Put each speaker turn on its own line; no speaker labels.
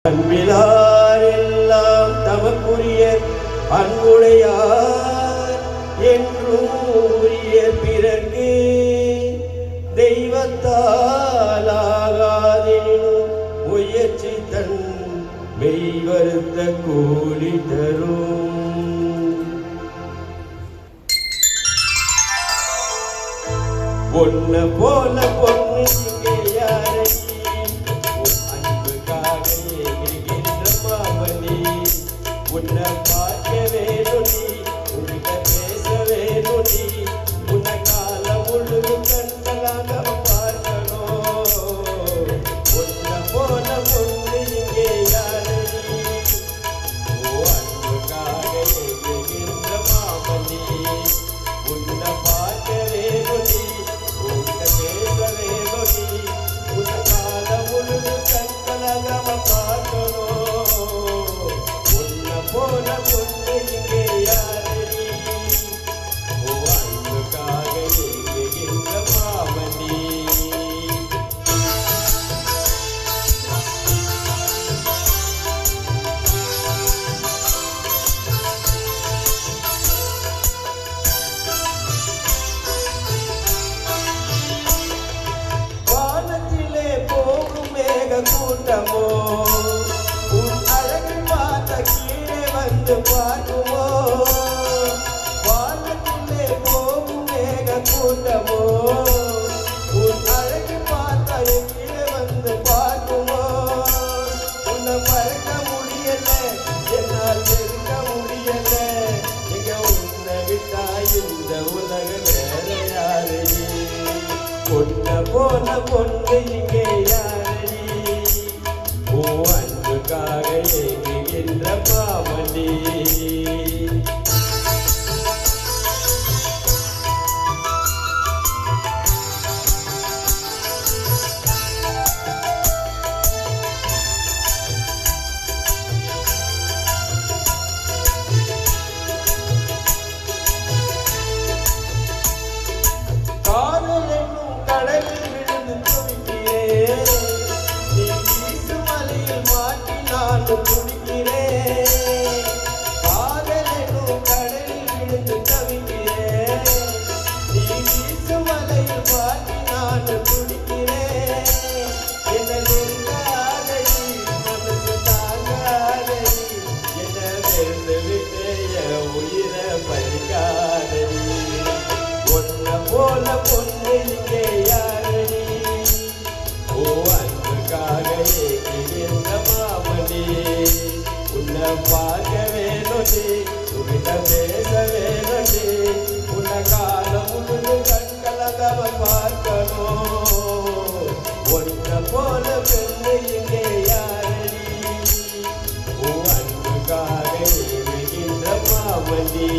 அன்பிலார் எல்லாம் தமக்குரிய அன்புடையார் என்றும் உரிய பிறர்க்கு தெய்வத்தால் ஆகாதெனினும் முயற்சி தன் மெய் வருத்த கூலி தரும். பொன்ன போல பொண்ணு இங்கே யாரடி அன்புக்காக ஏகின்ற மாமணி. உன்னை பார்க்கவே நொடி உன்கிட்ட பேசவே நொடி உன்னை காலம் முழுது கண்களாக பார்க்கணும். உன்ன போல பொண்ணு இங்கே யாரடி அன்புக்காக ஏகின்ற மாமணி. உன்னை பார்க்கவே நொடி பேசவே நொடி உன்னை காலம் முழுது கண்களாக பார்க்கணும். உன்னை போல பொண்ணு இங்கே யாரடி அன்புக்காக ஏங்குகின்ற மாமணி. வானத்திலே போகும் மேக கூட்டமோ உன் அழகு பார்த்த கீழே வந்து பார்க்குமோ. வானத்திலே போகும் மேக கூட்டமோ உன் அழகு பார்த்த கீழே வந்து பார்க்குமோ. உன்னை மறக்க முடியல என்னால் நெருங்க முடியல. எங்க உன்னை விட்டா இந்த உலக வேற யாரு. பொன்ன போல பொண்ணு இங்கே யாரடி அன்புக்காக ஏங்குகின்ற மாமணி. கடலில் விழுந்து துடிக்கிறேன் நீ வீசு மலையில் மாட்டி நான் குடிக்கிறேன். காதலும் கடலில் விழுந்து தவிக்கிறேன் நீ வீசு மலையில் மாட்டி நான் குடிக்கிறேன். என்ன நெருங்காதடி மனசு தாங்காதடி என்ன வெறுந்து விட்டு என் உயிரை பறிக்காதடி. உன்னை போல பொண்ணு இங்கே யாரடி அன்புக்காக ஏங்குகின்ற மாமணி. உன்னை பார்க்கவே நொடி உன்கிட்ட பேசவே நொடி உன்னை காலம் முழுது கண்களாக பார்க்கணும். உன்னை போல பெண்ணு இங்கே யாரடி அன்புக்காக ஏங்குகின்ற மாமணி.